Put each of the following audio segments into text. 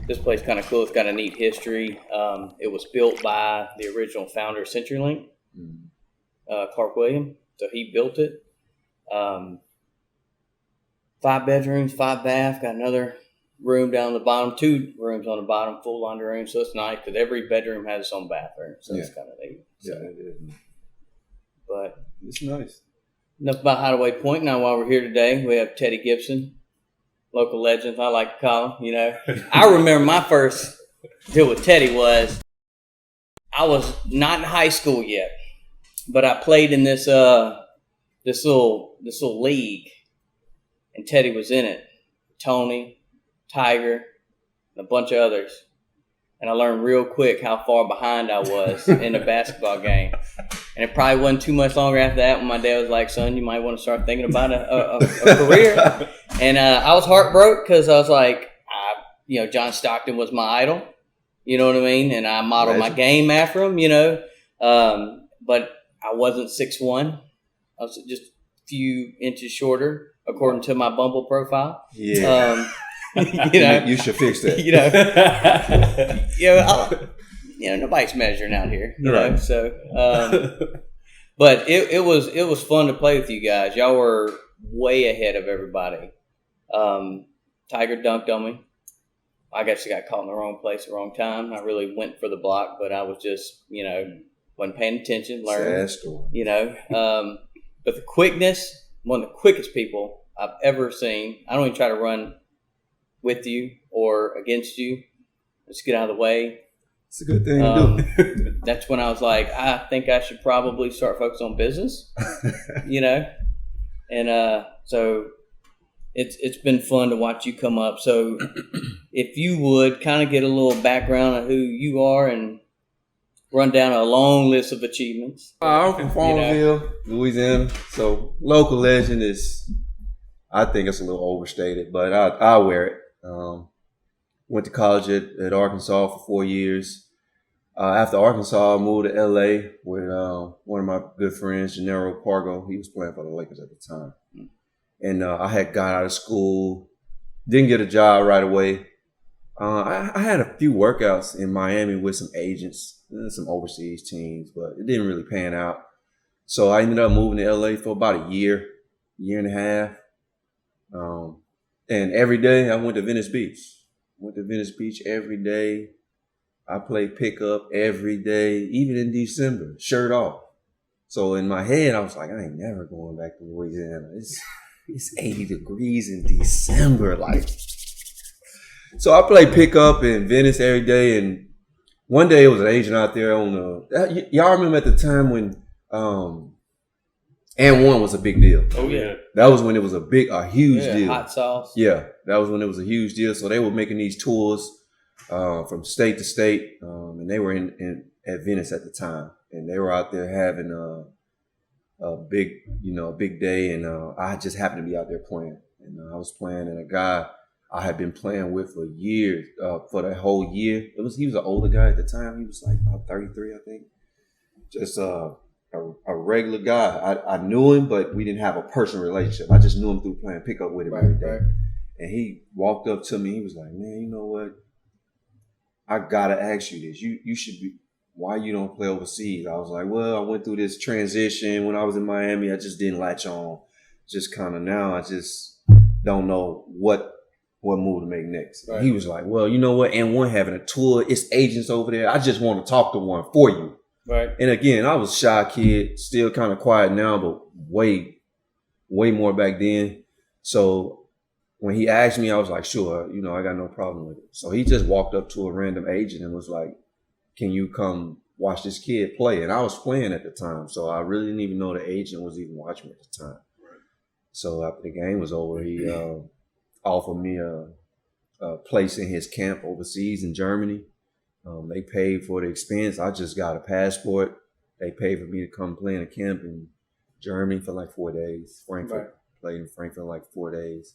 This place kind of cool. It's got a neat history. It was built by the original founder of CenturyLink, Clark Williams. So he built it. 5 bedrooms, 5 bath. Got another room down the bottom, 2 rooms on the bottom, full laundry room. So it's nice because every bedroom has its own bathroom. So it's kind of neat. So, yeah, it is. But it's nice. Enough about Hideaway Point. Now, while we're here today, we have Teddy Gipson, local legend, I like to call him. You know, I remember my first deal with Teddy was I was not in high school yet, but I played in this little league, and Teddy was in it. Tony, Tiger, and a bunch of others. And I learned real quick how far behind I was in a basketball game. And it probably wasn't too much longer after that when my dad was like, son, you might want to start thinking about a career. And I was heartbroken because I was like, John Stockton was my idol. You know what I mean? And I modeled my game after him, you know. But I wasn't 6'1". I was just a few inches shorter, according to my Bumble profile. Yeah. You should fix that. Nobody's measuring out here, you know. So, but it was fun to play with you guys. Y'all were way ahead of everybody. Tiger dunked on me. I guess I got caught in the wrong place at the wrong time. I really went for the block, but I was just, wasn't paying attention, learning. Sad story. But the quickness, one of the quickest people I've ever seen. I don't even try to run with you or against you. Just get out of the way. It's a good thing to do. That's when I was like, I think I should probably start focusing on business, And so it's been fun to watch you come up. So if you would kind of get a little background on who you are and run down a long list of achievements. I'm from Farmerville, Louisiana. So local legend is, I think it's a little overstated, but I wear it. Went to college at Arkansas for 4 years. After Arkansas, I moved to LA with one of my good friends, Gennaro Pargo. He was playing for the Lakers at the time. And I had got out of school, didn't get a job right away. I had a few workouts in Miami with some agents, some overseas teams, but it didn't really pan out. So I ended up moving to LA for about a year and a half. And every day I went to Venice Beach. Every day. I played pickup every day, even in December, shirt off. So in my head, I was like, I ain't never going back to Louisiana. It's 80 degrees in December. So I played pickup in Venice every day. And one day it was an agent out there on y'all remember at the time when And One was a big deal. Oh yeah. That was when it was a huge deal. Hot sauce. Yeah, that was when it was a huge deal. So they were making these tours from state to state, and they were at Venice at the time, and they were out there having a big day, and I just happened to be out there playing, and I was playing, and a guy I had been playing with for years, for the whole year. He was an older guy at the time. He was like about 33, I think. Just a regular guy. I knew him, but we didn't have a personal relationship. I just knew him through playing pickup with him every day. Right. And he walked up to me. He was like, man, you know what? I gotta ask you this. You should be. Why you don't play overseas? I was like, well, I went through this transition when I was in Miami. I just didn't latch on. Just kind of now, I just don't know what move to make next. Right. He was like, well, you know what? And One having a tour. It's agents over there. I just want to talk to one for you. Right. And again, I was a shy kid, still kind of quiet now, but way more back then. So when he asked me, I was like, sure, I got no problem with it. So he just walked up to a random agent and was like, can you come watch this kid play? And I was playing at the time, so I really didn't even know the agent was even watching me at the time. Right. So after the game was over, he offered me a place in his camp overseas in Germany. They paid for the expense. I just got a passport. They paid for me to come play in a camp in Germany for like 4 days. Frankfurt, played in Frankfurt like 4 days.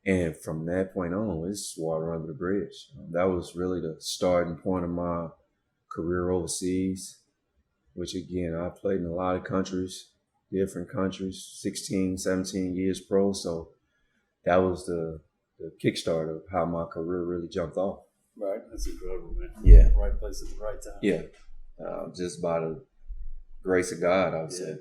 And from that point on, it's water under the bridge. That was really the starting point of my career overseas, which again, I played in a lot of countries, different countries, 16, 17 years pro. So that was the kickstart of how my career really jumped off. Right. That's incredible, man. Yeah. Right place at the right time. Yeah. Just by the grace of God, I would say.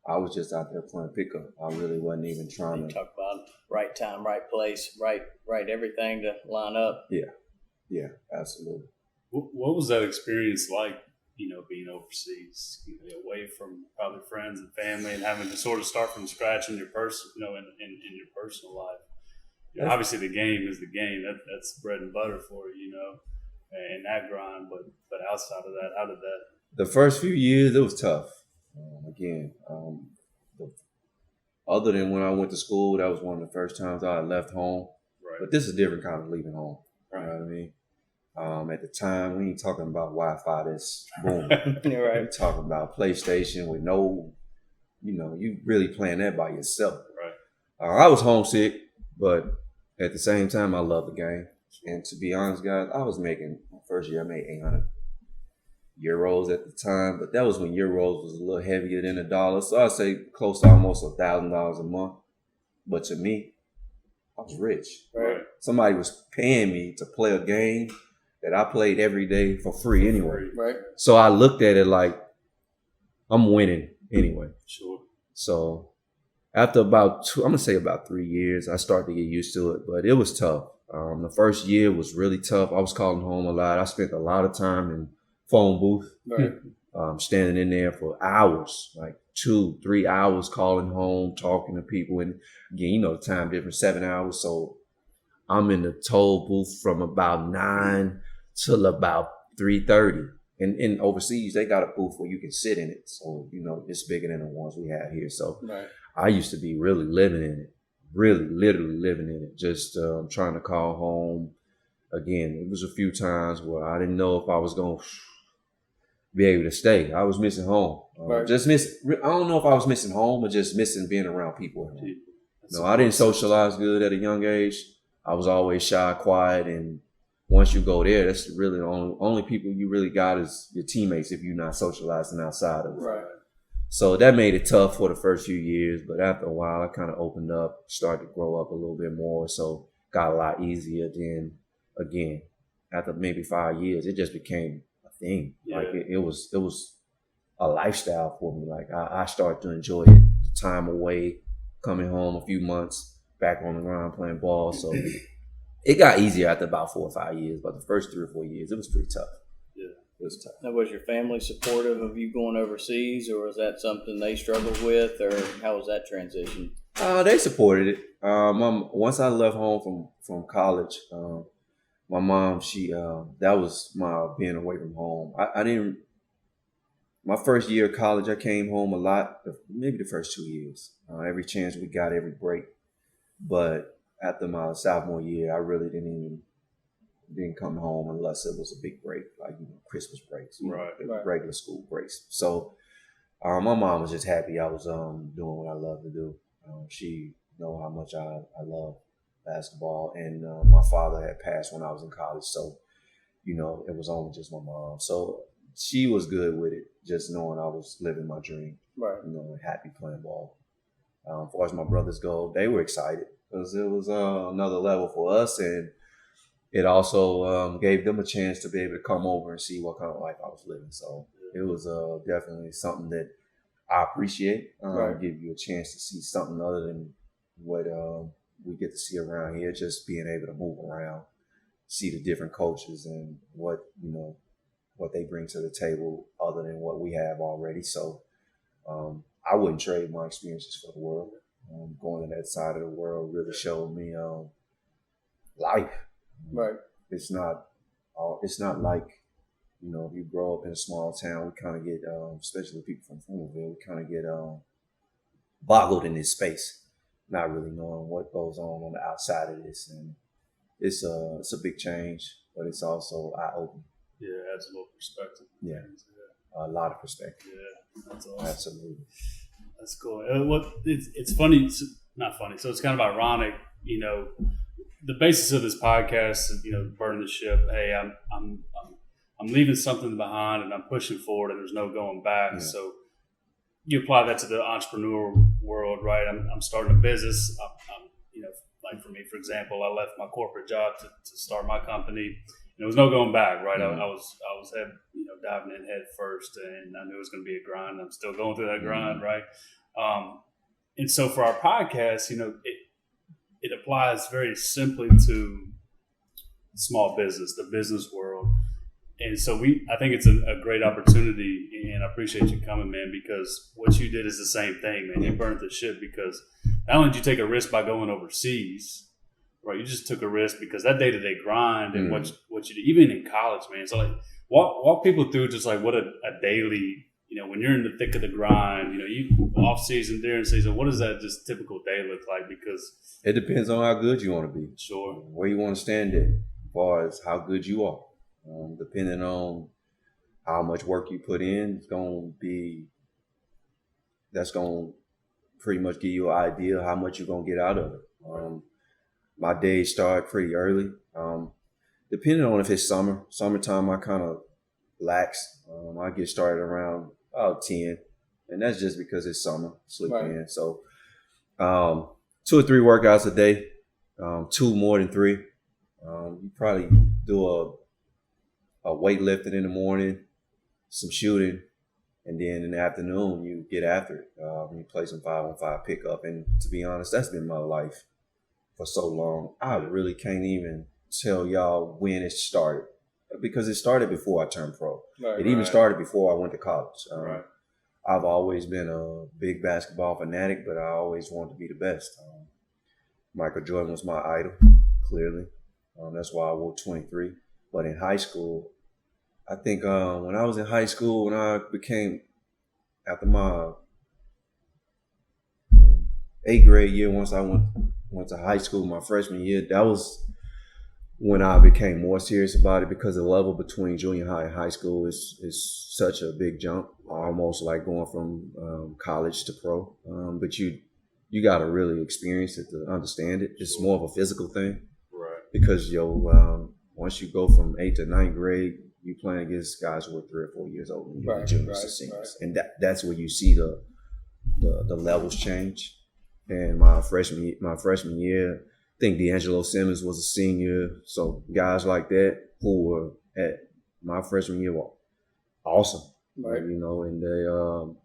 I was just out there playing pickup. I really wasn't even trying to talk about right time, right place, right everything to line up. Yeah, absolutely. What was that experience like, being overseas, away from probably friends and family and having to sort of start from scratch in your in your personal life? Obviously the game is the game. That's bread and butter for you, and that grind. But outside of that, how did that? The first few years, it was tough. Other than when I went to school, that was one of the first times I had left home. Right. But this is a different kind of leaving home. Right. You know what I mean? At the time, we ain't talking about Wi-Fi that's boom. Right. We're talking about PlayStation with no, you really playing that by yourself. Right. I was homesick, but at the same time, I love the game. And to be honest, guys, I was making, my first year, I made 800 euros at the time, but that was when euros was a little heavier than $1. So I'd say close to almost $1,000 a month. But to me, I was rich. Right. Somebody was paying me to play a game that I played every day for free anyway. Right. So I looked at it like I'm winning anyway. Sure. So after about 3 years, I started to get used to it, but it was tough. The first year was really tough. I was calling home a lot. I spent a lot of time in phone booth, Right. standing in there for hours, like 2-3 hours calling home, talking to people. And again, the time difference, 7 hours. So I'm in the toll booth from about 9 till about 3:30. And overseas, they got a booth where you can sit in it. So, it's bigger than the ones we have here. So Right. I used to be really living in it, really literally living in it, just trying to call home. Again, it was a few times where I didn't know if I was going to be able to stay. I was missing home. Right. I don't know if I was missing home or just missing being around people at home. I didn't socialize good at a young age. I was always shy, quiet, and once you go there, that's really the only people you really got is your teammates if you're not socializing outside of it. Right. So that made it tough for the first few years, but after a while, I kind of opened up, started to grow up a little bit more, so got a lot easier. Then again, after maybe 5 years, it just became a thing. Yeah. Like it was a lifestyle for me. Like I started to enjoy it, the time away, coming home a few months, back on the ground playing ball. So it got easier after about 4 or 5 years, but the first 3 or 4 years, it was pretty tough. Yeah. It was tough. Now, was your family supportive of you going overseas, or was that something they struggled with, or how was that transition? They supported it. Once I left home from college, my mom, that was my being away from home. My first year of college, I came home a lot, maybe the first 2 years. Every chance we got, every break. But after my sophomore year, I really didn't come home unless it was a big break, like Christmas breaks, Right. regular school breaks. So my mom was just happy I was doing what I love to do. She know how much I love basketball, and my father had passed when I was in college, so it was only just my mom. So she was good with it, just knowing I was living my dream, Right. happy playing ball. As far as my brothers go, they were excited because it was another level for us, and it also gave them a chance to be able to come over and see what kind of life I was living. So it was definitely something that I appreciate. Right. Give you a chance to see something other than what we get to see around here. Just being able to move around, see the different cultures and what they bring to the table other than what we have already. So I wouldn't trade my experiences for the world. Going to that side of the world really showed me life. Right. It's not like, if you grow up in a small town, we kind of get, especially people from Farmerville, we kind of get boggled in this space, not really knowing what goes on the outside of this. And it's a big change, but it's also eye-opening. Yeah, it adds a little perspective. Yeah. A lot of perspective. Yeah, that's awesome. Absolutely. That's cool. It's funny, it's not funny. So it's kind of ironic, the basis of this podcast is, burning the ship. Hey, I'm leaving something behind and I'm pushing forward and there's no going back. Yeah. So you apply that to the entrepreneur world, right? I'm starting a business. I'm like for me, for example, I left my corporate job to start my company. And there was no going back, right? I was diving in head first, and I knew it was going to be a grind. I'm still going through that grind, right? And so for our podcast, it applies very simply to small business, the business world. And so I think it's a great opportunity, and I appreciate you coming, man, because what you did is the same thing, man. You burnt the ship because not only did you take a risk by going overseas, right? You just took a risk because that day-to-day grind and what you do, even in college, man. So like walk people through just like what a daily, when you're in the thick of the grind, you off season, during season, what does that just typical day look like? Because it depends on how good you want to be. Sure. Where you want to stand at, as far as how good you are. Depending on how much work you put in, that's going to pretty much give you an idea of how much you're going to get out of it. My days start pretty early. Depending on if it's summertime, I kind of lax. I get started around about 10, and that's just because it's summer, sleep in. So 2 or 3 workouts a day, 2 more than 3. You probably do a weightlifting in the morning, some shooting, and then in the afternoon you get after it. You play some 5-on-5 pickup, and to be honest, that's been my life for so long. I really can't even tell y'all when it started because it started before I turned pro. It even started before I went to college. I've always been a big basketball fanatic, but I always wanted to be the best. Michael Jordan was my idol, clearly. That's why I wore 23. But in high school, I think when I was in high school, when I became, after my 8th grade year, once I went to high school, my freshman year, that was when I became more serious about it because the level between junior high and high school is such a big jump, almost like going from college to pro. But you got to really experience it to understand it. It's more of a physical thing. Right. Because once you go from 8th to 9th grade, you playing against guys who are 3 or 4 years old, juniors and seniors, and that's where you see the levels change. And my freshman year, I think D'Angelo Simmons was a senior, so guys like that who were at my freshman year were awesome, right? And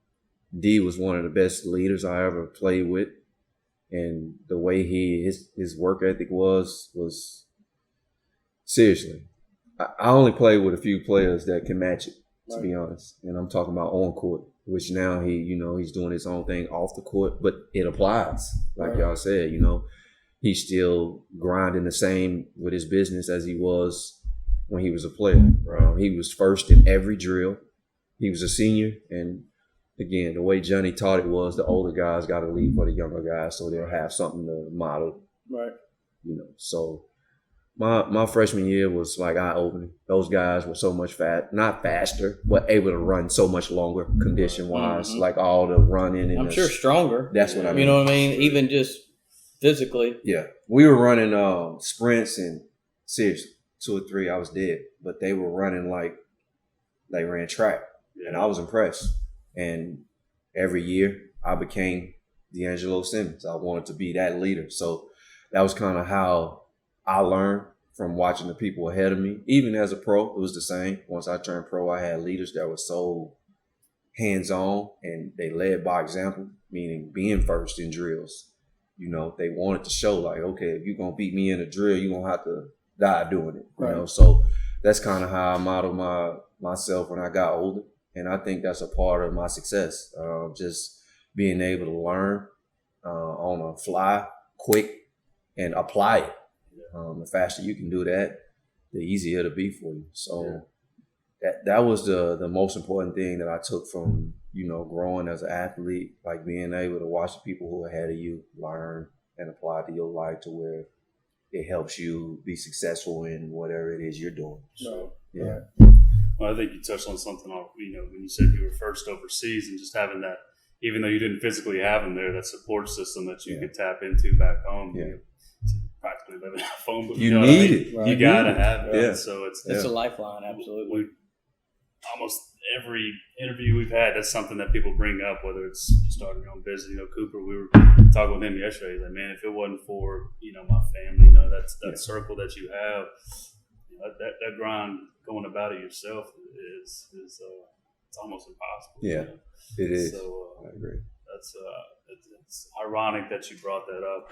D was one of the best leaders I ever played with, and the way his work ethic was seriously. I only played with a few players that can match it, to be honest. And I'm talking about on court, which now he's doing his own thing off the court, but it applies. Like y'all said, he's still grinding the same with his business as he was when he was a player. He was first in every drill. He was a senior. And again, the way Johnny taught it was the older guys got to lead for the younger guys so they'll have something to model. Right. So my freshman year was like eye-opening. Those guys were so much not faster, but able to run so much longer condition-wise, like all the running. And I'm sure stronger. That's what I mean. You know what I mean? Even just physically. Yeah. We were running sprints, and seriously, 2 or 3, I was dead. But they were running like they ran track, and I was impressed. And every year, I became D'Angelo Simmons. I wanted to be that leader. So that was kind of how I learned from watching the people ahead of me. Even as a pro, it was the same. Once I turned pro, I had leaders that were so hands-on, and they led by example, meaning being first in drills. They wanted to show like, okay, if you're going to beat me in a drill, you're going to have to die doing it. So that's kind of how I modeled myself when I got older. And I think that's a part of my success, just being able to learn on a fly, quick, and apply it. The faster you can do that, the easier it'll be for you. So that was the most important thing that I took from, growing as an athlete, like being able to watch the people who are ahead of you learn and apply it to your life to where it helps you be successful in whatever it is you're doing. So, yeah. Well, I think you touched on something, when you said you were first overseas and just having that, even though you didn't physically have them there, that support system that you could tap into back home. Yeah. Practically living out a phone book. You need it. You gotta have it. Yeah. So it's a lifeline, absolutely. almost every interview we've had, that's something that people bring up, whether it's starting your own business. You know, Cooper, we were talking with him yesterday. He's like, man, if it wasn't for, my family, that circle that you have, that grind going about it yourself is it's almost impossible. Yeah, it is. So I agree. That's it's ironic that you brought that up.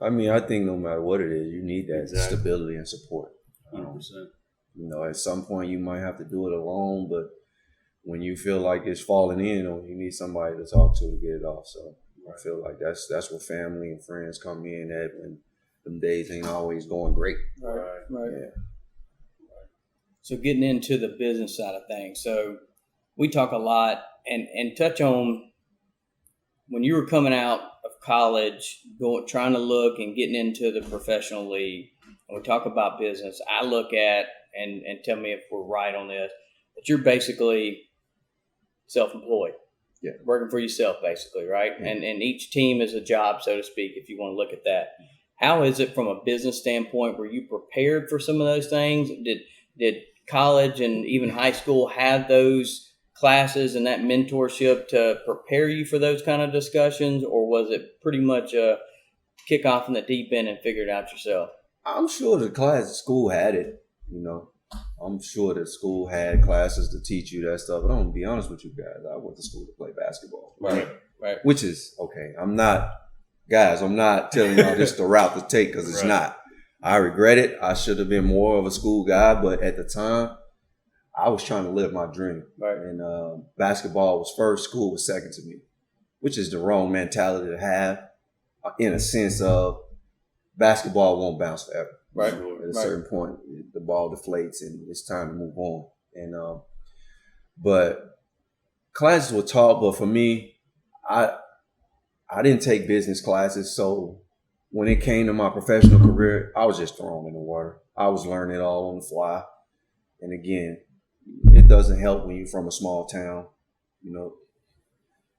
I mean, I think no matter what it is, you need that stability and support. 100%. At some point you might have to do it alone, but when you feel like it's falling in, you need somebody to talk to get it off. So I feel like that's where family and friends come in at when them days ain't always going great. Right. Yeah. So getting into the business side of things. So we talk a lot and touch on when you were coming out of college, trying to look and getting into the professional league. And we talk about business. I look at, and tell me if we're right on this, that you're basically self-employed. Yeah. Working for yourself, basically, right? Yeah. And each team is a job, so to speak, if you want to look at that. How is it from a business standpoint? Were you prepared for some of those things? Did college and even high school have those classes and that mentorship to prepare you for those kind of discussions? Or was it pretty much a kick off in the deep end and figure it out yourself? I'm sure the school had it, I'm sure that school had classes to teach you that stuff. But I'm going to be honest with you guys. I went to school to play basketball. Right. Which is okay. I'm not telling y'all this the route to take because it's not. I regret it. I should have been more of a school guy. But at the time, I was trying to live my dream. Right. And basketball was first, school was second to me, which is the wrong mentality to have in a sense of basketball won't bounce forever. Right. At a certain point, the ball deflates and it's time to move on. And but classes were taught, but for me, I didn't take business classes. So when it came to my professional career, I was just thrown in the water. I was learning it all on the fly. And again, it doesn't help when you're from a small town.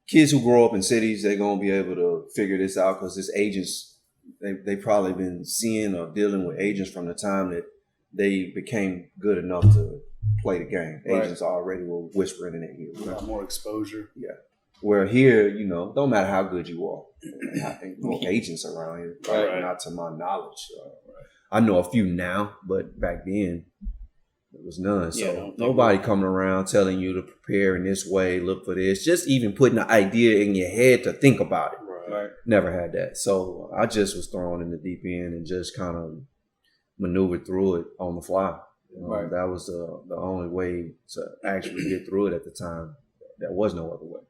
Kids who grow up in cities, they're gonna be able to figure this out because it's agents. They probably been seeing or dealing with agents from the time that they became good enough to play the game. Right. Agents already were whispering in their ear. A lot more exposure. Yeah. Where here, don't matter how good you are. I think no agents around here, Right. Not to my knowledge. I know a few now, but back then there was none. So nobody coming around telling you to prepare in this way, look for this. Just even putting the idea in your head to think about it. Right. Never had that. So I just was thrown in the deep end and just kind of maneuvered through it on the fly. Right. That was the only way to actually get through it at the time. There was no other way.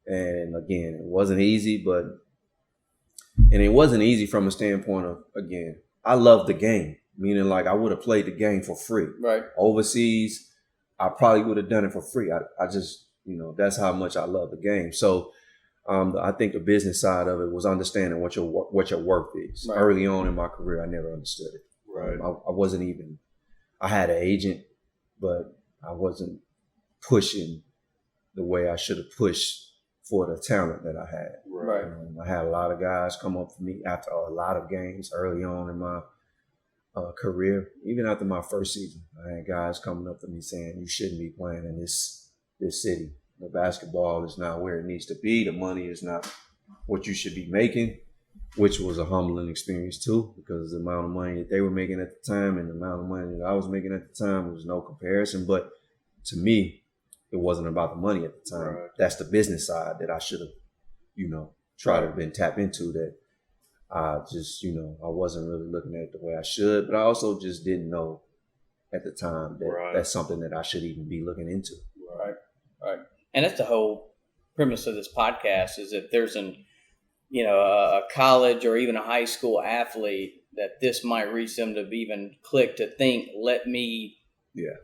And again, it wasn't easy, and it wasn't easy from a standpoint of, again, I love the game, meaning like I would have played the game for free. Right. Overseas, I probably would have done it for free. I just, that's how much I love the game. So I think the business side of it was understanding what your worth is. Right. Early on in my career, I never understood it. Right. I had an agent, but I wasn't pushing the way I should have pushed for the talent that I had. Right. I had a lot of guys come up for me after a lot of games early on in my career. Even after my first season, I had guys coming up to me saying, you shouldn't be playing in this city. The basketball is not where it needs to be. The money is not what you should be making, which was a humbling experience too, because the amount of money that they were making at the time and the amount of money that I was making at the time was no comparison. But to me, it wasn't about the money at the time. Right. That's the business side that I should have, tried to have been tapped into that. I just, I wasn't really looking at it the way I should, but I also just didn't know at the time that that's something that I should even be looking into. Right. And that's the whole premise of this podcast is that there's a college or even a high school athlete that this might reach them to even click to think, let me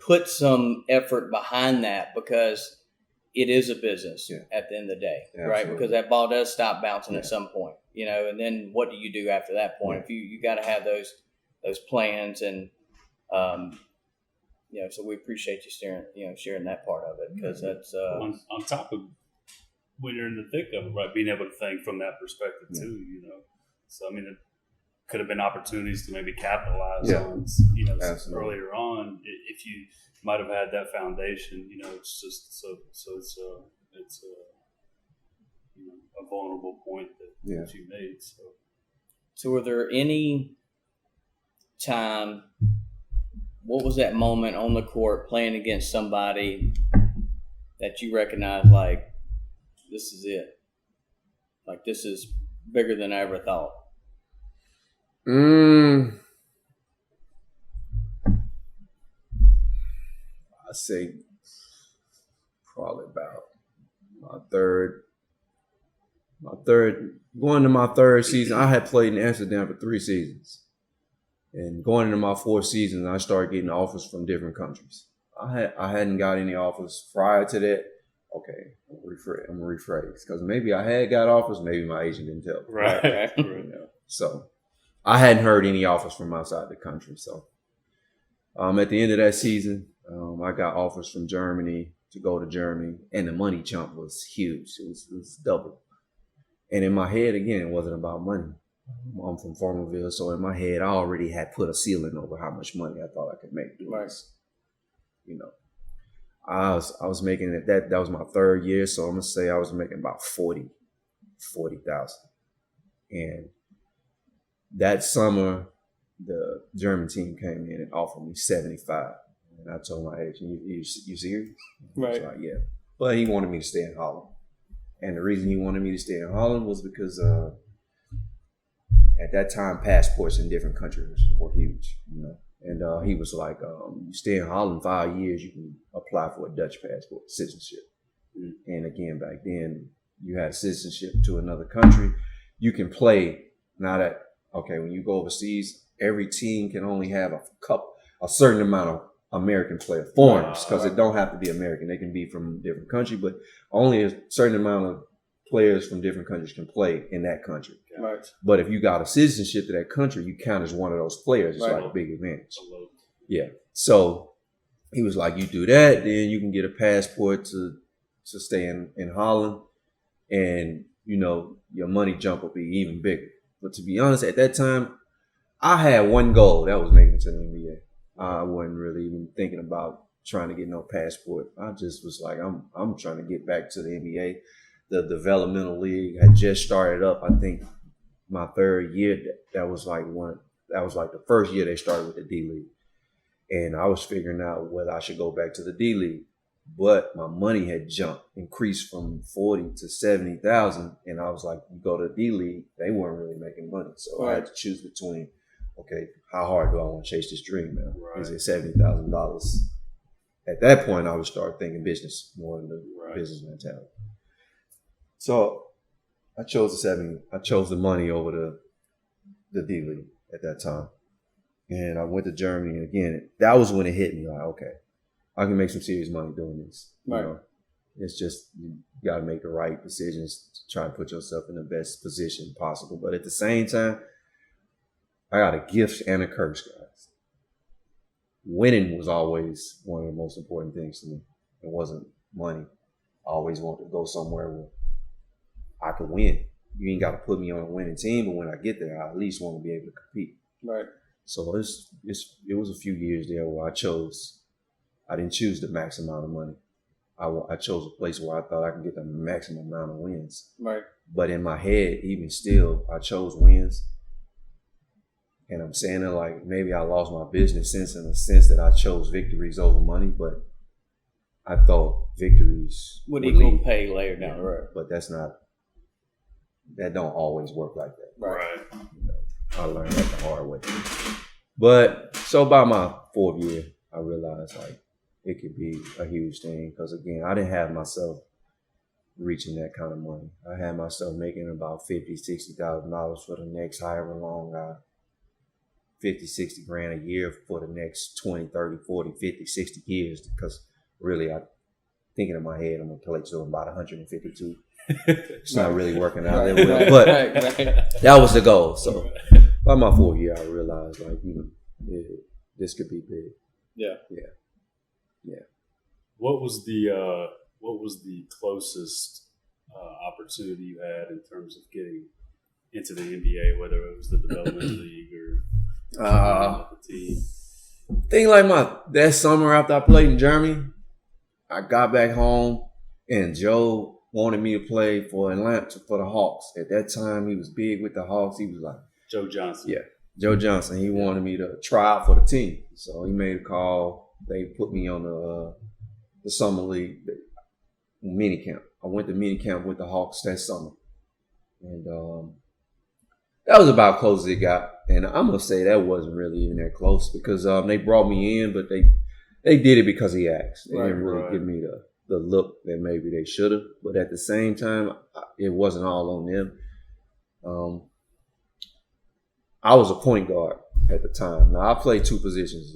put some effort behind that because it is a business at the end of the day, right? Because that ball does stop bouncing at some point, and then what do you do after that point? If you got to have those plans and, so we appreciate you sharing that part of it because that's on top of when you're in the thick of it, right? Being able to think from that perspective too, So I mean, could have been opportunities to maybe capitalize Yeah. on, Absolutely. earlier on if you might have had that foundation. It's just so it's a vulnerable point that you made. So were there any time, what was that moment on the court playing against somebody that you recognized, like, this is it? Like, this is bigger than I ever thought? I say probably about going into my third season. I had played in Amsterdam for 3 seasons. And going into my 4th season, I started getting offers from different countries. I hadn't got any offers prior to that. Okay, I'm gonna rephrase, because maybe I had got offers, maybe my agent didn't tell me. Right. So I hadn't heard any offers from outside the country. So at the end of that season, I got offers from Germany to go to Germany, and the money jump was huge. It was double. And in my head, again, it wasn't about money. I'm from Farmerville, so in my head, I already had put a ceiling over how much money I thought I could make doing this. I was making it, that was my 3rd year, so I'm gonna say I was making about 40,000. And that summer, the German team came in and offered me 75. And I told my agent, you serious? Right. He was like, yeah. But he wanted me to stay in Holland. And the reason he wanted me to stay in Holland was because at that time, passports in different countries were huge, And he was like, you stay in Holland 5 years, you can apply for a Dutch passport, citizenship. Mm-hmm. And again, back then, you had citizenship to another country. You can play. Now that, when you go overseas, every team can only have a certain amount of American player foreigners, because it don't have to be American. They can be from a different country, but only a certain amount of players from different countries can play in that country. Right. But if you got a citizenship to that country, you count as one of those players. It's like a big advantage. Yeah. So he was like, you do that, then you can get a passport to stay in Holland, and your money jump will be even bigger. But to be honest, at that time, I had one goal, that was making it to the NBA. I wasn't really even thinking about trying to get no passport. I just was like, I'm trying to get back to the NBA. The developmental league had just started up. I think my 3rd year, that was like the first year they started with the D League. And I was figuring out whether I should go back to the D League. But my money had increased from 40 to 70,000. And I was like, you go to the D League, they weren't really making money. So I had to choose between, how hard do I want to chase this dream now? Right. Is it $70,000? At that point, I would start thinking business more than the business mentality. So I chose the money over the D League at that time. And I went to Germany, and again, that was when it hit me, like, I can make some serious money doing this. Right. It's just, you got to make the right decisions to try and put yourself in the best position possible. But at the same time, I got a gift and a curse, guys. Winning was always one of the most important things to me. It wasn't money. I always wanted to go somewhere where I could win. You ain't got to put me on a winning team, but when I get there, I at least want to be able to compete. Right. So it was a few years there where I didn't choose the max amount of money. I chose a place where I thought I could get the maximum amount of wins. Right. But in my head, even still, I chose wins. And I'm saying it like maybe I lost my business sense in the sense that I chose victories over money, but I thought victories would equal pay later down the road. But that don't always work like that. Right. I learned that the hard way. But so by my 4th year, I realized like it could be a huge thing, because again, I didn't have myself reaching that kind of money. I had myself making about $50,000-$60,000 for the next however long 50, 60 grand a year for the next 20, 30, 40, 50, 60 years, because really I'm thinking in my head I'm going to collect to about 152. It's not really working out that well, but that was the goal. So by my 4th year, I realized like, this could be big. Yeah. What was the closest opportunity you had in terms of getting into the NBA, whether it was the development league or the team? Thing like that summer after I played in Germany, I got back home and Joe wanted me to play for Atlanta for the Hawks. At that time, he was big with the Hawks. He was like Joe Johnson. Yeah, Joe Johnson. He wanted me to try out for the team, so he made a call. They put me on the summer league mini camp. I went to mini camp with the Hawks that summer, and that was about close as it got. And I'm gonna say that wasn't really even that close because they brought me in, but they did it because he asked. They didn't really give me the look that maybe they should have. But at the same time, it wasn't all on them. I was a point guard at the time. Now I played two positions.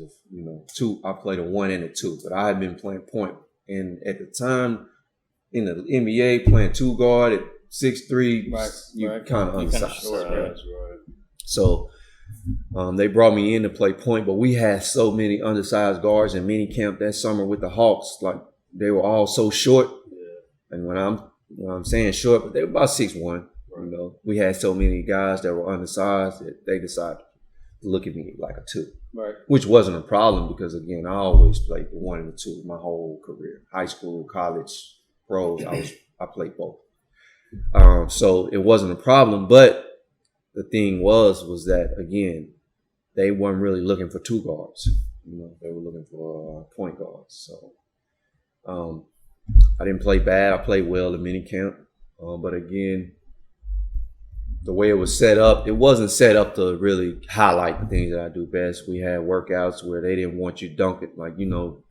I played a 1 and a 2, but I had been playing point. And at the time in the NBA, playing 2 guard at 6'3", you kind of undersized. Right? So they brought me in to play point, but we had so many undersized guards in mini camp that summer with the Hawks. Like they were all so short. Yeah. And when I'm saying short, but they were about 6'1". Right. We had so many guys that were undersized that they decided to look at me like a 2. Right. Which wasn't a problem because again, I always played the 1 and the 2 my whole career. High school, college, pros, I played both. So it wasn't a problem, but the thing was that again, they weren't really looking for 2 guards. They were looking for point guards. So I didn't play bad. I played well in mini camp, but again, the way it was set up, it wasn't set up to really highlight the things that I do best. We had workouts where they didn't want you dunking, like the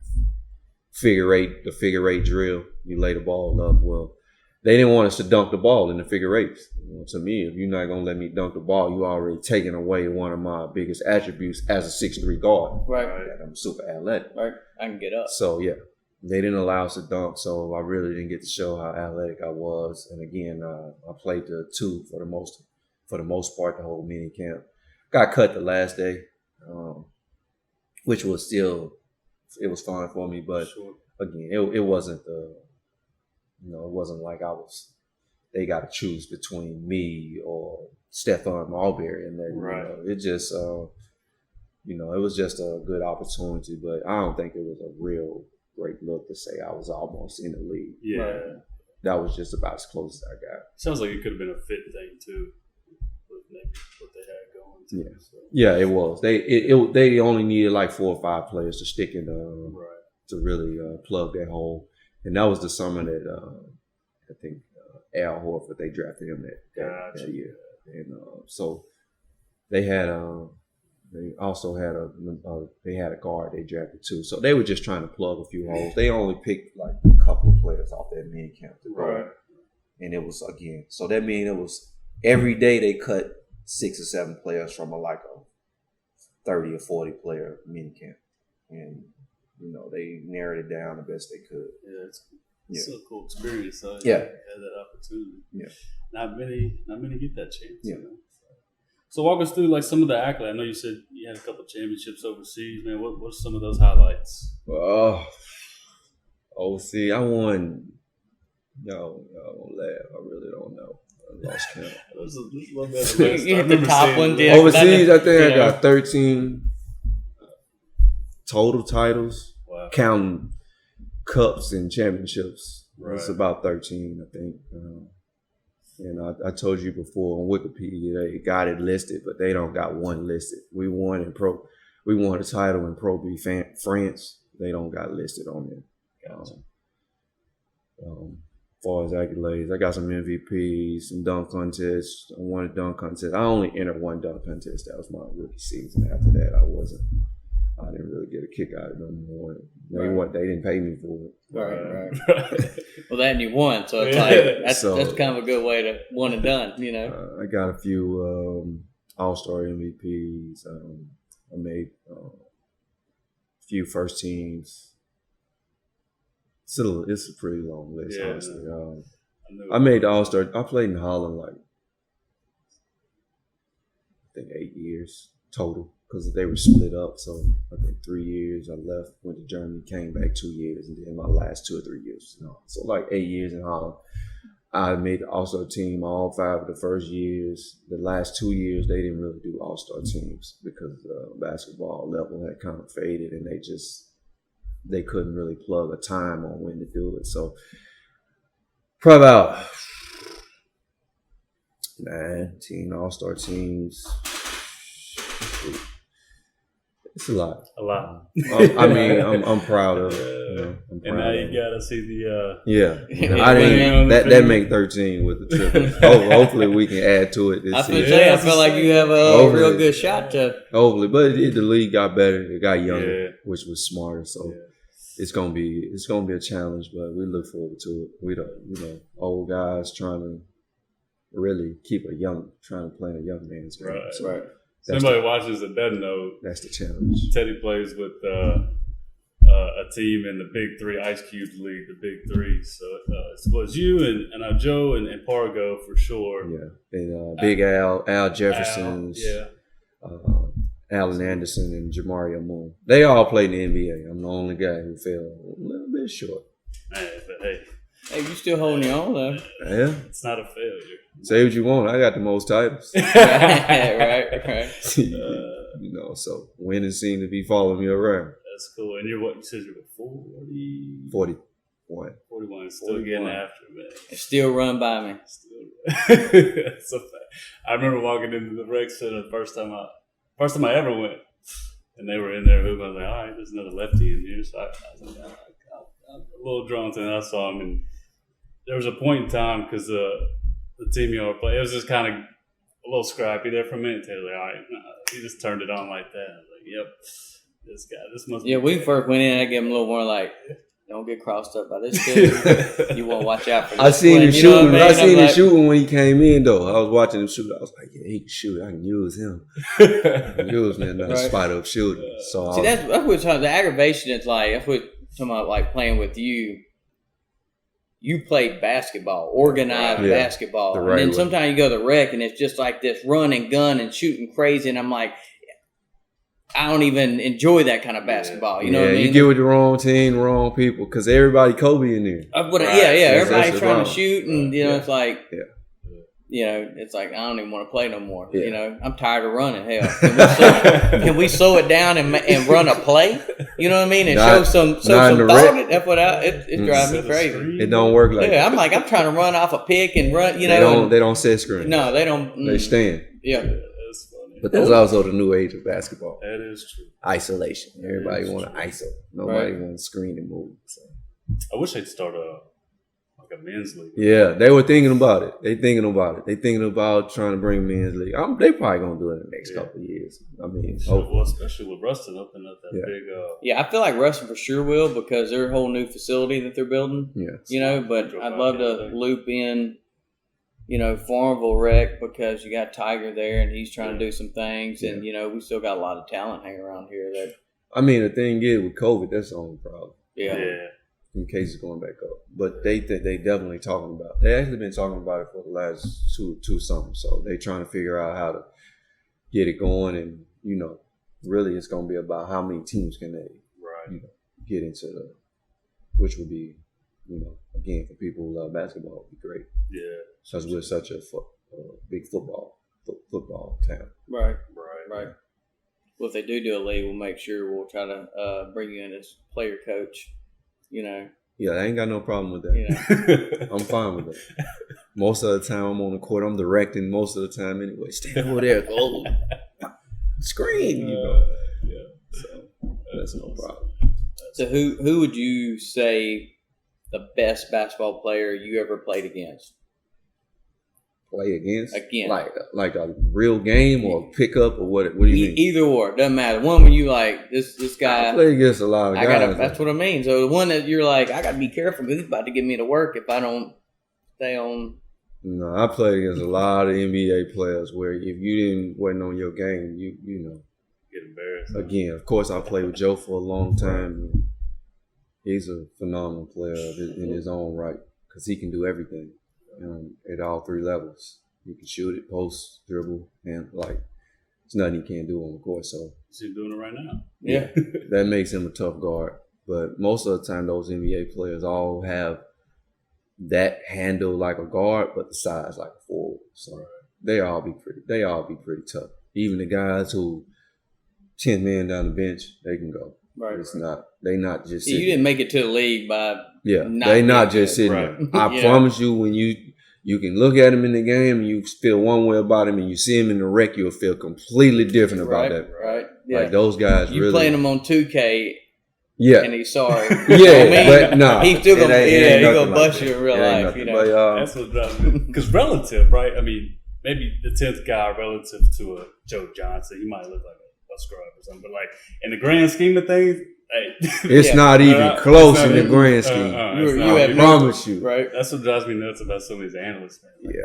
figure eight drill. You lay the ball up. Well, they didn't want us to dunk the ball in the figure eights. To me, if you're not gonna let me dunk the ball, you already taking away one of my biggest attributes as a 6'3" guard. Right. I'm super athletic. Right. I can get up. So yeah, they didn't allow us to dunk, so I really didn't get to show how athletic I was. And again, I played the 2 for the most part the whole mini camp. Got cut the last day, which was still it was fine for me, but again, it wasn't it wasn't like they got to choose between me or Stephon Marbury and that. Right. It just it was just a good opportunity, but I don't think it was a real great look to say I was almost in the league. Yeah. Right. That was just about as close as I got. Sounds like it could have been a fit thing too, with what they had going. Too, yeah, so. Yeah, it was. They only needed like 4 or 5 players to stick in to really plug that hole, and that was the summer that I think Al Horford, they drafted him that year, and so they had they also had a guard they drafted too. So they were just trying to plug a few holes. They only picked like a couple of players off that mini camp to go. And it was again. So that means it was every day they cut 6 or 7 players from a 30 or 40 player mini camp. And they narrowed it down the best they could. Yeah, it's a cool experience. So yeah. Had that opportunity. Yeah. Not many get that chance. Yeah. So walk us through like some of the accolades. I know you said you had a couple of championships overseas, man. What's some of those highlights? Overseas, I won. No, I won't laugh. I really don't know. I lost count. You hit the top one. Overseas, I think I got 13 total titles, counting cups and championships. Right. It's about 13, I think. And I told you before on Wikipedia they got it listed, but they don't got one listed. We won a title in Pro B France. They don't got listed on there. Gotcha. As far as accolades, I got some MVPs, some dunk contests. I won a dunk contest. I only entered one dunk contest. That was my rookie season. After that, I didn't really get a kick out of it no more. They didn't pay me for it. Right. Well, then you won, so it's that's kind of a good way to one and done, I got a few All-Star MVPs. I made a few first teams. It's a pretty long list, honestly. I made the All-Star. I played in Holland I think 8 years total. Because they were split up, so I think 3 years I left, went to Germany, came back 2 years, and then my last 2 or 3 years. So 8 years in Holland. I made the All-Star team all 5 of the first years. The last 2 years, they didn't really do All-Star teams because the basketball level had kind of faded, and they couldn't really plug a time on when to do it. So probably about 19 All-Star teams. It's a lot. A lot. I mean, I'm proud of it. You know, I'm and proud now of you it. gotta see the I didn't. That make 13 with the Triplets. Hopefully, we can add to it this I season. I feel like you have a real good shot to. Hopefully, but the league got better. It got younger, which was smarter. So it's gonna be a challenge, but we look forward to it. We don't, old guys trying to really trying to play a young man's game. Right. So Right. Somebody watches that doesn't know. That's the challenge. Teddy plays with a team in the BIG3 Ice Cube League, the BIG3. So it was you and Joe and Pargo for sure. Yeah, and Big Al Jefferson's, Allen Anderson, and Jamario Moon. They all played in the NBA. I'm the only guy who fell a little bit short. Man, but hey, you still holding your own though. Yeah, it's not a failure. say what you want. I got the most titles. right. So winning seemed to be following me around. That's cool. And you said you were 40? 41. 41. Still getting after it, man. It still run by me. It's a fact. I remember walking into the rec center the first time I ever went, and they were in there hooping. I was like, all right, there's another lefty in here. So I was like, I'm a little drawn to it. And I saw him, and there was a point in time because the team you were playing, it was just kind of a little scrappy there for a minute. They were like, all right, he just turned it on like that. I was like, yep, this must be. Yeah, we first went in, I gave him a little more like, don't get crossed up by this dude. You want to watch out for this. I seen him shooting. I seen him like, shooting when he came in, though. I was watching him shoot. I was like, yeah, he can shoot. I can use him. I can use him in that spot up shooting. So see, that's what the aggravation is like. That's what talking about, like playing with you. You played basketball, organized basketball. The and right then way. sometimes you go to the rec and it's just like this run and gun and shooting crazy. And I'm like, I don't even enjoy that kind of basketball. You know what I mean? You get with the wrong team, the wrong people, because everybody Kobe in there. Everybody's trying to shoot, and it's like, Yeah. it's like I don't even want to play no more. Yeah. I'm tired of running. Hell, can we slow it down and run a play? You know what I mean? And show some thought. That's what it drives me crazy. It don't work like that. I'm trying to run off a pick and run. They don't set screen. No, they don't. They stand. Yeah. That's funny. But that's also the new age of basketball. That is true. Isolation. Everybody want to ISO. Nobody want to screen and move. So. I wish they'd start a men's league. Yeah, they were thinking about it. They thinking about trying to bring men's league. They probably gonna do it in the next couple of years. I mean, well, especially with Ruston opening up that big. I feel like Ruston for sure will because their whole new facility that they're building. Yeah, but I'd love to loop in, Farmerville rec because you got Tiger there and he's trying to do some things, and we still got a lot of talent hanging around here. That I mean, the thing is with COVID, that's the only problem. Yeah. In case it's going back up, but they definitely talking about. They actually been talking about it for the last two summers. So they trying to figure out how to get it going, and really it's going to be about how many teams can they get into which would be again for people who love basketball would be great. Yeah, because we're such a big football town. Right. Well, if they do a league, we'll make sure we'll try to bring you in as player coach. Yeah, I ain't got no problem with that. I'm fine with that. Most of the time I'm on the court, I'm directing most of the time anyway. Stand over there, go screen, So that's no problem. So who would you say the best basketball player you ever played against? Play against? Like a real game or pickup or what do you mean? Either or, doesn't matter. One where you like this guy. I play against a lot of guys. That's what I mean. So the one that you're like, I got to be careful because he's about to get me to work if I don't stay on. No, I played against a lot of NBA players where if you wasn't on your game, you get embarrassed. Again, of course, I played with Joe for a long time. He's a phenomenal player in his own right because he can do everything. At all three levels. You can shoot it, post, dribble, and there's nothing he can't do on the court. So he's doing it right now. Yeah. That makes him a tough guard. But most of the time those NBA players all have that handle like a guard, but the size like a forward. So they all be pretty tough. Even the guys who 10 men down the bench, they can go. Right. They not just you didn't make it to the league by they not just sitting there. I promise you, when you can look at him in the game and you feel one way about him, and you see him in the rec, you'll feel completely different about that. Right. Yeah. Like those guys you really playing him on 2K. Yeah. And he's sorry. But no. He's still gonna bust you in real life, you know. But, that's what drives me. Because relative, right? I mean, maybe the 10th guy relative to a Joe Johnson, he might look like a scrub or something. But like in the grand scheme of things, hey, it's not even close in the grand scheme. I promise you. Right. That's what drives me nuts about some of these analysts, man. Like,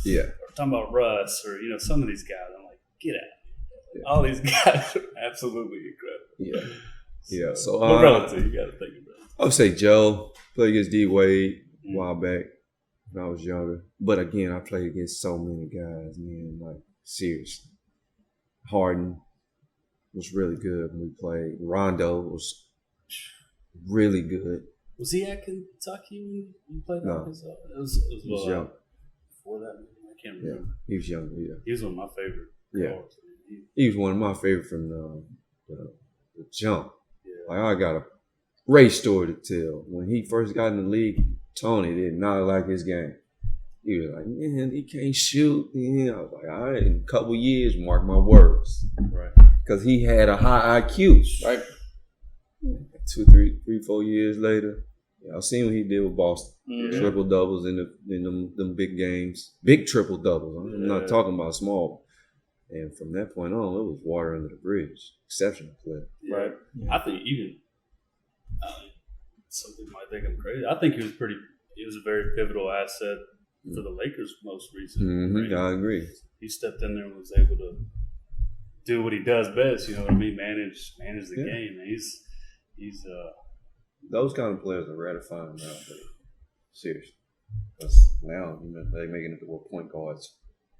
we're talking about Russ or some of these guys. I'm like, get out. Yeah. All these guys are absolutely incredible. Yeah. So relative, you got to think about it. I would say Joe played against D Wade a while back when I was younger. But again, I played against so many guys, man. Like seriously, Harden was really good when we played. Rondo was really good. Was he at Kentucky when you played? No, it was he was young. Before that, I can't remember. Yeah, he was young. Yeah, he was one of my favorite. Yeah, he was one of my favorite from the jump. Yeah. Like I got a great story to tell. When he first got in the league, Tony did not like his game. He was like, man, he can't shoot. I was like, all right, in a couple years, mark my words. Right. Because he had a high IQ. Right. 2, 3, 4 years later, I've seen what he did with Boston. Mm-hmm. Triple doubles in them big games. Big triple doubles. I'm not talking about small. And from that point on, it was water under the bridge. Exceptional player. Yeah. Right. Yeah. I think even something might think I'm crazy. I think he was a very pivotal asset for the Lakers most recently. Mm-hmm. I agree. He stepped in there and was able to do what he does best. You know what I mean? Manage the game. And he's those kind of players are ratifying now. Seriously, because now they're making it to where point guards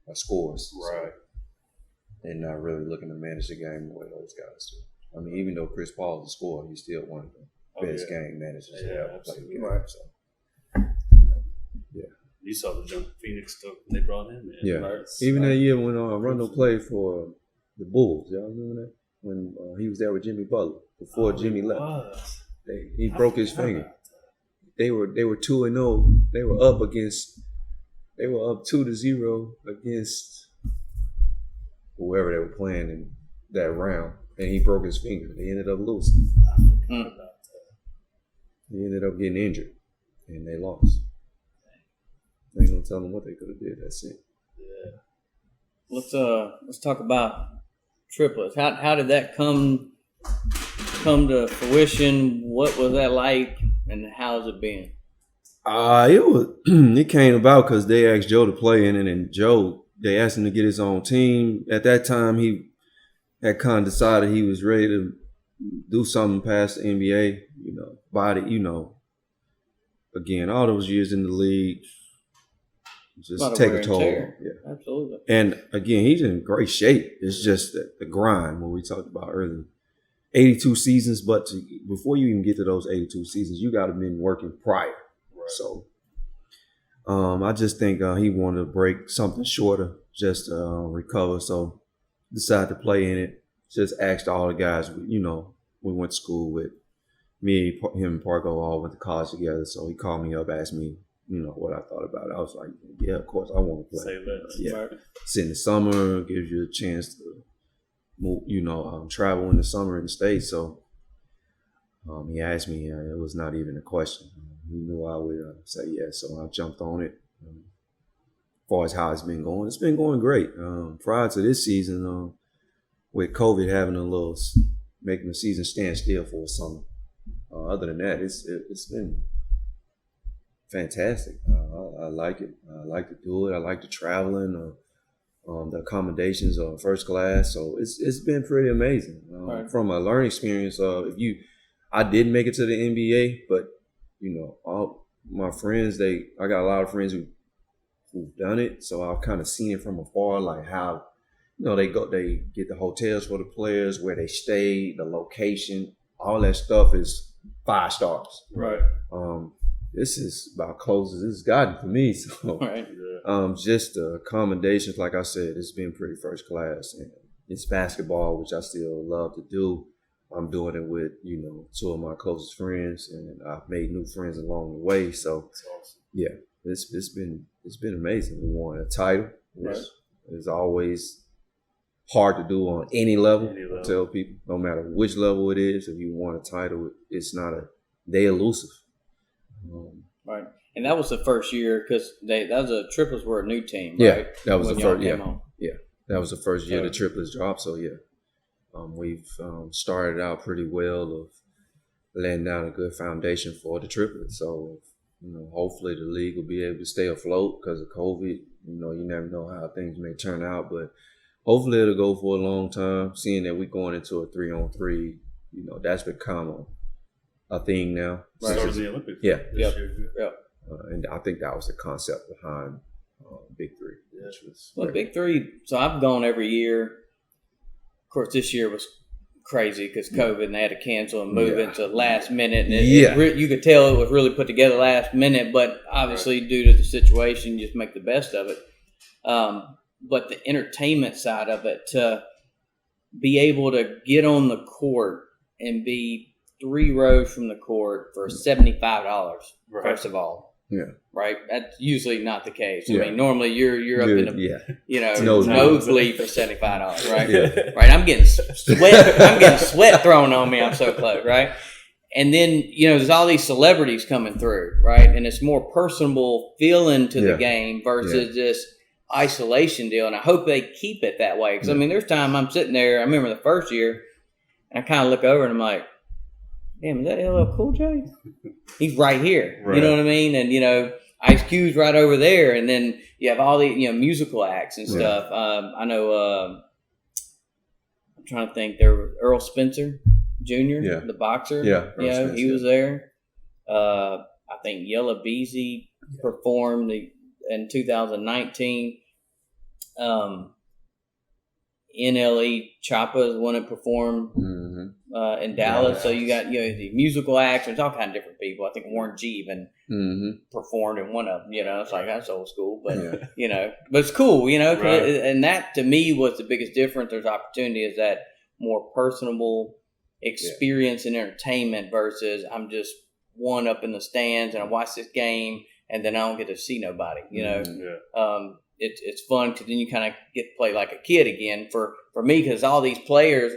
are scorers, right? So, and not really looking to manage the game the way those guys do. I mean, even though Chris Paul is a scorer, he's still one of the best game managers ever played the game. Right. So, you saw the jump Phoenix took. They brought him in. Yeah, right? Even that year when Rondo played for the Bulls, y'all remember that? When he was there with Jimmy Butler before Jimmy left. He broke his finger. They were 2-0. They were up 2-0 against whoever they were playing in that round, and he broke his finger. They ended up losing. I forgot about that. He ended up getting injured, and they lost. They ain't gonna tell them what they could have did. That's it. Yeah. Let's talk about Triplets. How did that come to fruition? What was that like, and how's it been? It came about because they asked Joe to play in it, and Joe, they asked him to get his own team. At that time, he had kind of decided he was ready to do something past the NBA. Again, all those years in the league, just take a toll. Yeah, absolutely. And again, he's in great shape. It's just the grind, what we talked about earlier. 82 seasons, but before you even get to those 82 seasons, you got to been working prior. Right. So I just think he wanted to break something shorter just to recover. So decided to play in it. Just asked all the guys, we went to school with. Me, him, and Parko all went to college together. So he called me up, asked me, what I thought about it. I was like, yeah, of course, I want to play. Say less. Yeah. Right. It's in the summer, gives you a chance to move, travel in the summer in the States. So he asked me, it was not even a question. He knew I would say yes. So I jumped on it. As far as how it's been going great. Prior to this season, with COVID having making the season stand still for a summer. Other than that, it's been fantastic. I like it. I like to do it. I like the traveling. The accommodations are first class, so it's been pretty amazing. Right. From a learning experience, I didn't make it to the NBA, but all my friends, I got a lot of friends who've done it, so I've kind of seen it from afar, like how they get the hotels for the players, where they stay, the location, all that stuff is 5 stars. Right. this is about close as it's gotten for me. So, Right. just the accommodations, like I said, it's been pretty first class. And it's basketball, which I still love to do. I'm doing it with, two of my closest friends, and I've made new friends along the way. So, That's awesome. yeah, it's been amazing. We won a title, which is always hard to do on any level. I tell people, no matter which level it is, if you want a title, they elusive. Right. And that was the first year because Triplets were a new team, Yeah, right? that was the first. Yeah. That was the first year the Triplets dropped. So yeah, we've started out pretty well of laying down a good foundation for the Triplets. So hopefully the league will be able to stay afloat because of COVID. You never know how things may turn out, but hopefully it'll go for a long time. Seeing that we're going into a 3-on-3, that's become a thing now. Right. Started in the Olympics. Yeah. Yeah. And I think that was the concept behind BIG3. Which was BIG3. So I've gone every year. Of course, this year was crazy because COVID, and they had to cancel and move it to last minute. And you could tell it was really put together last minute, but obviously due to the situation, you just make the best of it. But the entertainment side of it, to be able to get on the court and be 3 rows from the court for $75, first of all. Yeah. Right? That's usually not the case. Yeah. I mean, normally you're up in a Nosebleed. nosebleed for $75, right? Yeah. Right. I'm getting sweat thrown on me. I'm so close, right? And then, there's all these celebrities coming through, right? And it's more personable feeling to the game versus this isolation deal. And I hope they keep it that way. Because, I mean, there's time I'm sitting there. I remember the first year, and I kind of look over and I'm like, damn, is that LL Cool J? He's right here. Right. You know what I mean? And, Ice Cube's right over there. And then you have all the, musical acts and stuff. I know, I'm trying to think, there was Earl Spencer Jr., the boxer. Yeah. He was there. I think Yella Beezy performed in 2019. NLE Choppa is one that performed in Dallas. So you got the musical acts. There's all kind of different people. I think Warren G even performed in one of them. It's like that's old school, but but it's cool. And that to me was the biggest difference. There's opportunity is that more personable experience and entertainment versus I'm just one up in the stands and I watch this game and then I don't get to see nobody. It's fun because then you kind of get to play like a kid again for me because all these players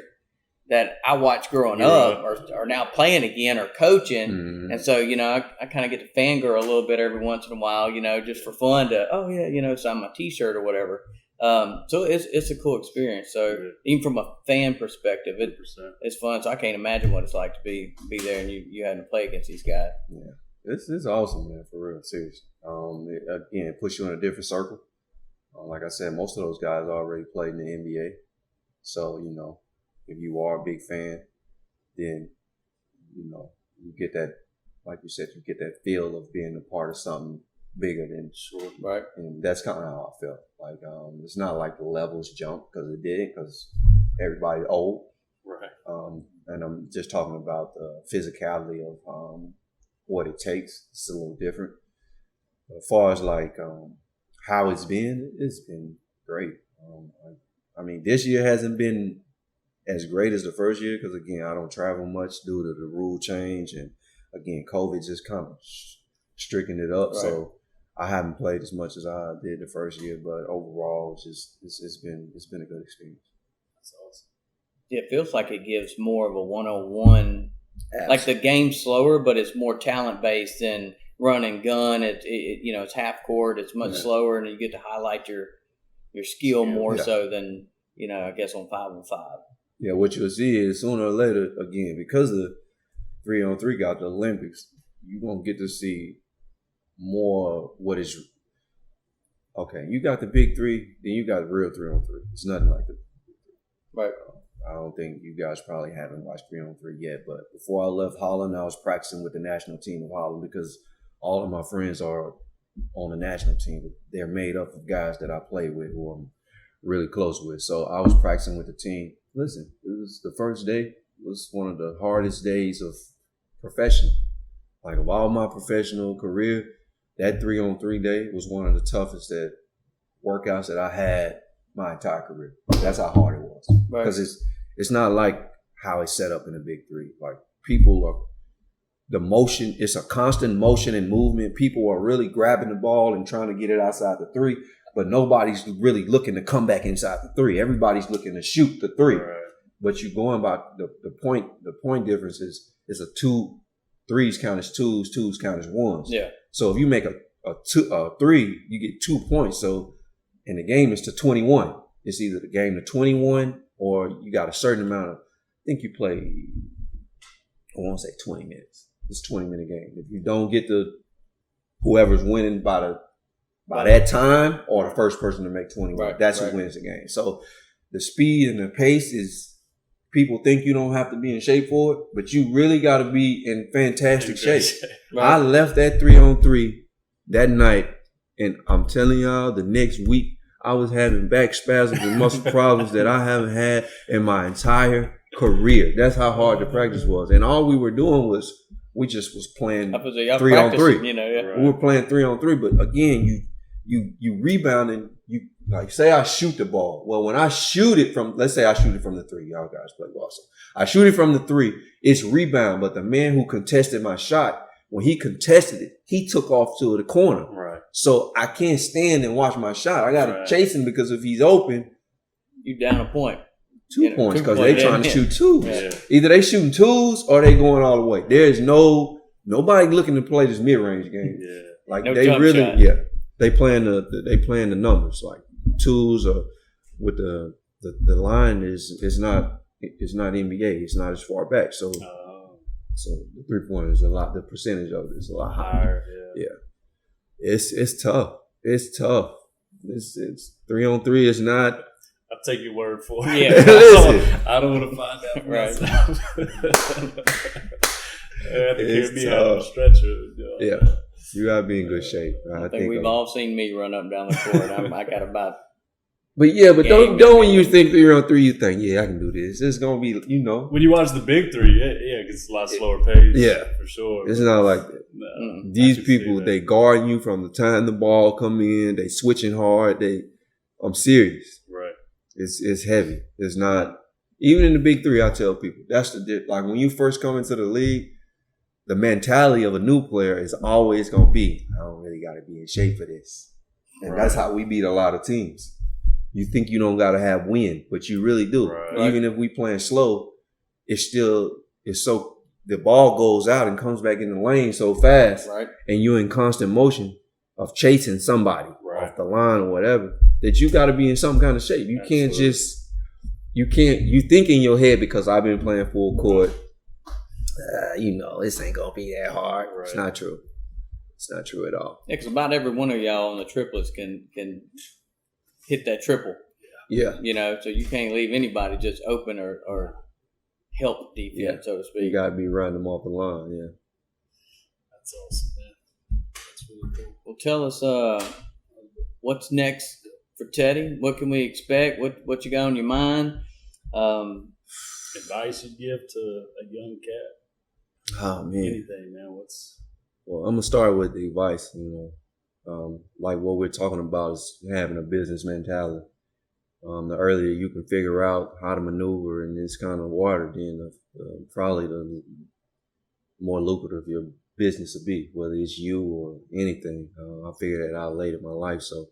that I watched growing up are now playing again or coaching. And so, I kind of get to fangirl a little bit every once in a while, just for fun to, sign my t-shirt or whatever. So it's a cool experience. So even from a fan perspective, it's fun. So I can't imagine what it's like to be there and you having to play against these guys. Yeah. This is awesome, man, for real, seriously. It puts you in a different circle. Like I said, most of those guys already played in the NBA. So, if you are a big fan, then, you get that, like you said, you get that feel of being a part of something bigger than Right. And that's kind of how I felt. Like, it's not like the levels jumped because it didn't because everybody's old. Right. And I'm just talking about the physicality of what it takes. It's a little different. But as far as like, how it's been great. I mean, this year hasn't been as great as the first year because, again, I don't travel much due to the rule change. And, again, COVID just kind of stricken it up. Right. So I haven't played as much as I did the first year. But overall, it's been a good experience. That's awesome. Yeah, it feels like it gives more of a one-on-one. Absolutely. Like the game's slower, but it's more talent-based than – run and gun. It's half court. It's much slower, and you get to highlight your skill more so than I guess on 5-on-5. Yeah, what you'll see is sooner or later, again, because the 3-on-3 got the Olympics, you're gonna get to see more. What is okay? You got the BIG3, then you got the real 3-on-3. It's nothing like the right. I don't think you guys probably haven't watched 3-on-3 yet, but before I left Holland, I was practicing with the national team of Holland because all of my friends are on the national team. They're made up of guys that I play with who I'm really close with. So I was practicing with the team. Listen, it was the first day. It was one of the hardest days of professional. Like of all my professional career, that 3-on-3 day was one of the toughest workouts that I had my entire career. That's how hard it was. Because it's not like how it's set up in the Big Three. Like the motion, it's a constant motion and movement. People are really grabbing the ball and trying to get it outside the three, but nobody's really looking to come back inside the three. Everybody's looking to shoot the three. Right. But you're going by the point difference is a 2 threes count as twos count as ones. Yeah. So if you make a three, you get 2 points. So in the game, it's to 21. It's either the game to 21 or you got a certain amount of, I think you play, I won't say 20 minutes. It's a 20-minute game. If you don't get whoever's winning by that time or the first person to make 21, that's who wins the game. So the speed and the pace is, people think you don't have to be in shape for it, but you really got to be in fantastic shape. Right. I left that 3-on-3 that night, and I'm telling y'all, the next week I was having back spasms and muscle problems that I haven't had in my entire career. That's how hard the practice was. And all we were doing was we just was playing 3-on-3. You know, Right. We were playing 3-on-3, but again, you rebounding. You like say I shoot the ball. Well, when I shoot it from, let's say I shoot it from the three. Y'all guys play ball, so I shoot it from the three. It's rebound, but the man who contested my shot, when he contested it, he took off to the corner. Right. So I can't stand and watch my shot. I got to chase him because if he's open, you down a point. 2 points because they trying to shoot twos. Yeah. Either they shooting twos or they going all the way. There's nobody looking to play this mid-range game. Yeah. Like no they really, shot. They playing the numbers like twos or with the line is not NBA. It's not as far back. So the 3-pointer is a lot. The percentage of it is a lot higher. Yeah. It's tough. It's tough. It's 3-on-3 is not. I'll take your word for it. Yeah, listen. I don't want to find out myself. I have to carry me out on a stretcher. Yeah, you gotta be in good shape. I think we've all seen me run up and down the court. I got about. But don't when you think 3-on-3, you think, I can do this. It's gonna be, When you watch the Big Three, it's a lot slower pace. Yeah, for sure. It's not like that. No, these people, they guard you from the time the ball come in. They switching hard. I'm serious. Right. It's heavy. It's not even in the Big Three. I tell people that's like when you first come into the league, the mentality of a new player is always gonna be, I don't really got to be in shape for this, and that's how we beat a lot of teams. You think you don't got to have wind, but you really do. Right. Even if we playing slow, it's so the ball goes out and comes back in the lane so fast, and you're in constant motion of chasing somebody off the line or whatever, that you got to be in some kind of shape. You can't you think in your head because I've been playing full court, this ain't going to be that hard. Right. It's not true. It's not true at all. Yeah, because about every one of y'all on the triplets can hit that triple. Yeah. So you can't leave anybody just open or help defense, so to speak. You got to be running them off the line, That's awesome, man. That's really cool. Well, tell us what's next for Teddy. What can we expect? What you got on your mind? Advice you give to a young cat? Oh, man. Anything, man. Well, I'm going to start with the advice, like what we're talking about is having a business mentality. The earlier you can figure out how to maneuver in this kind of water, then probably the more lucrative your business will be, whether it's you or anything. I figured that out late in my life. So,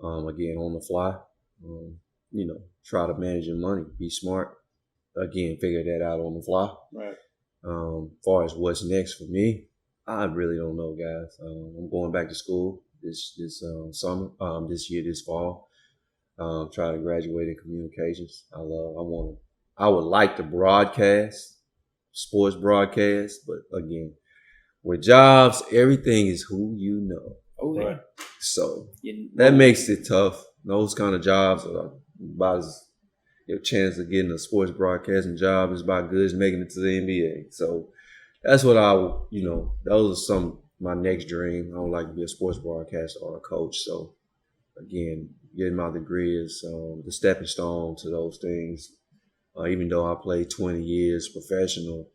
again, on the fly, try to manage your money, be smart. Again, figure that out on the fly. Right. As far as what's next for me, I really don't know, guys. I'm going back to school this summer, this fall. Try to graduate in communications. I would like to broadcast, sports broadcast, but again, with jobs, everything is who you know. Oh, yeah. Right? So that makes it tough. Those kind of jobs are about as your chance of getting a sports broadcasting job is about good as making it to the NBA. So that's what those are my next dream. I would like to be a sports broadcaster or a coach. So again, getting my degree is the stepping stone to those things. Even though I played 20 years professional,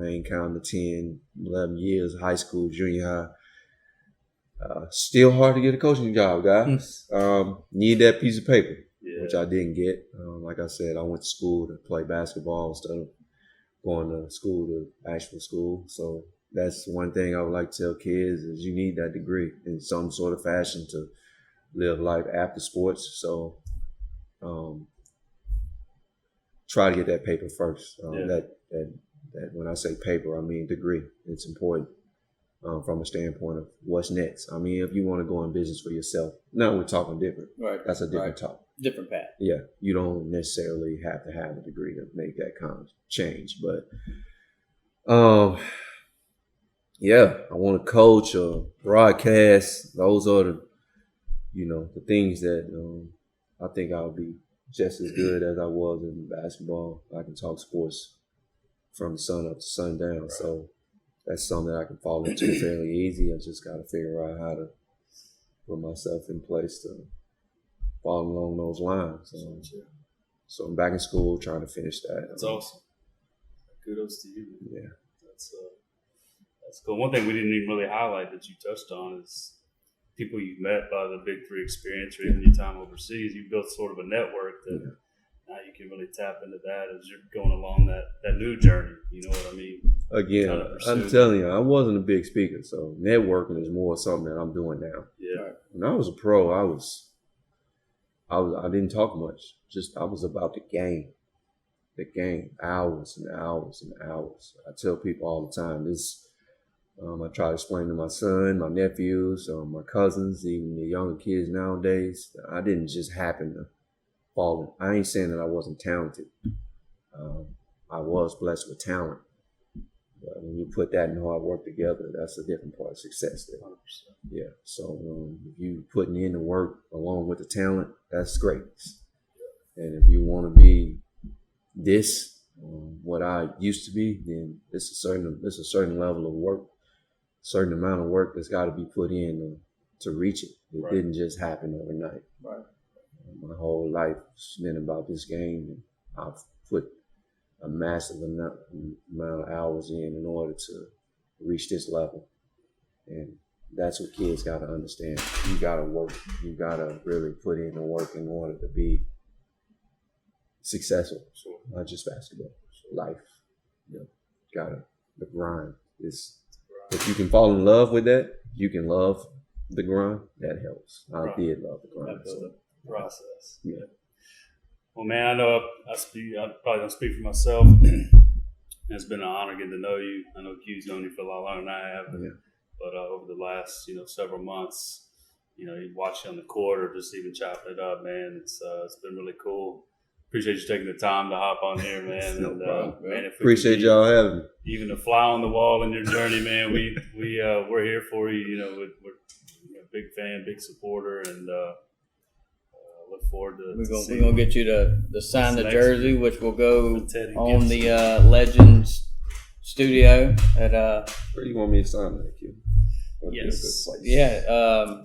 I ain't counting the 10, 11 years, high school, junior high. Still hard to get a coaching job, guys. Need that piece of paper, which I didn't get. Like I said, I went to school to play basketball instead of going to school to actual school. So that's one thing I would like to tell kids is you need that degree in some sort of fashion to live life after sports. So try to get that paper first. That when I say paper, I mean degree. It's important. From a standpoint of what's next. I mean, if you want to go in business for yourself, now we're talking different. Right. That's a different talk. Different path. Yeah. You don't necessarily have to have a degree to make that kind of change. But yeah, I want to coach or broadcast. Those are the things that I think I'll be just as good as I was in basketball. I can talk sports from sun up to sundown. Right. So that's something that I can fall into fairly easy. I just got to figure out how to put myself in place to fall along those lines. So I'm back in school trying to finish that. That's awesome. Kudos to you. Yeah. That's cool. One thing we didn't even really highlight that you touched on is people you've met by the Big 3 experience or even your time overseas. You built sort of a network that now you can really tap into that as you're going along that new journey. You know what I mean? Again, I'm telling you, I wasn't a big speaker, so networking is more something that I'm doing now. Yeah. When I was a pro, I didn't talk much. Just I was about the game, hours and hours and hours. I tell people all the time this. I try to explain to my son, my nephews, my cousins, even the younger kids nowadays. I didn't just happen to fall in. I ain't saying that I wasn't talented. I was blessed with talent. But when you put that and hard work together, that's a different part of success there. 100%. Yeah. So if you putting in the work along with the talent, that's great. And if you want to be what I used to be, then it's a certain level of work, certain amount of work that's got to be put in to reach it. It didn't just happen overnight. Right. My whole life has been about this game, and I've put a massive amount of hours in order to reach this level. And that's what kids got to understand. You got to work. You got to really put in the work in order to be successful. Sure. Not just basketball. Life. The grind. If you can fall in love with that, you can love the grind. That helps. I did love the grind. That's the process. Yeah. Well, man, I know I probably don't speak for myself. It's been an honor getting to know you. I know Q's known you for a lot longer than I have. Yeah. But over the last, several months, you watch you on the court or just even chopping it up, man. It's been really cool. Appreciate you taking the time to hop on here, man. No problem, man. Appreciate y'all having me. Even a fly on the wall in your journey, man. We're here for you. We're a big fan, big supporter, and look forward to. We're gonna get you to sign the jersey, which will go on Gipson. the Legends studio at. Where do you want me to sign that, Q? Yes. Yeah.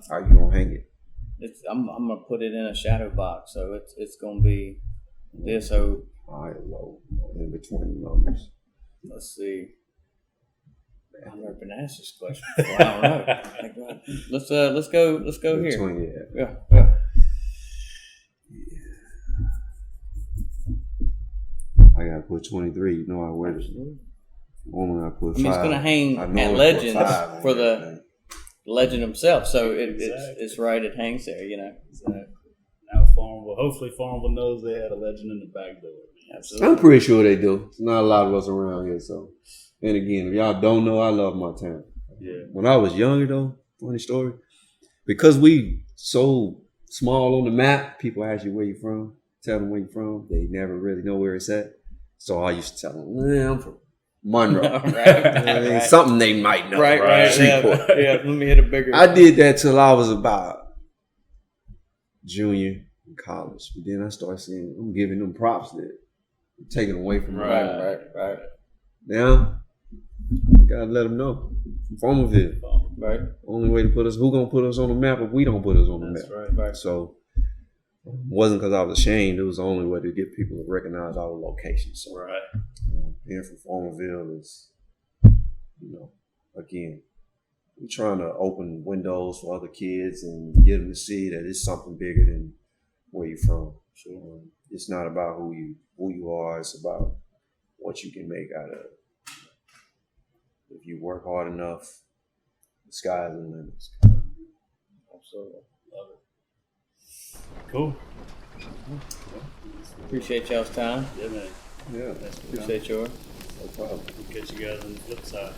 How you gonna hang it? I'm gonna put it in a shadow box, so it's gonna be this. So high and low in between numbers. Let's see. I've never been asked this question before. I don't know. Let's go here. 20, Yeah. I gotta put 23. You know I wear this. Normally I put 5. It's gonna hang at Legends for the legend himself. So it's right. It hangs there. Exactly. Now hopefully Farmerville knows they had a legend in the back door. Absolutely. I'm pretty sure they do. There's not a lot of us around here, so. And again, if y'all don't know, I love my town. Yeah. When I was younger, though, funny story, because we so small on the map, people ask you where you from, tell them where you from. They never really know where it's at. So I used to tell them, I'm from Monroe. Right. Something they might know. Right. Shreveport. Yeah, let me hit a bigger. I did that till I was about junior in college. But then I started saying, I'm giving them props there. I'm taking away from them. Right. Now, I gotta let them know. Farmerville. Right. Only way to put us, who gonna put us on the map if we don't put us on the map? Right. So, it wasn't because I was ashamed. It was the only way to get people to recognize our location. So, right. Being from Farmerville is again, we're trying to open windows for other kids and get them to see that it's something bigger than where you're from. So it's not about who you are. It's about what you can make out of it. If you work hard enough, the sky's the limit. Absolutely. Love it. Cool. Appreciate y'all's time. Yeah, man. Yeah, That's Appreciate yours. no problem. We'll catch you guys on the flip side.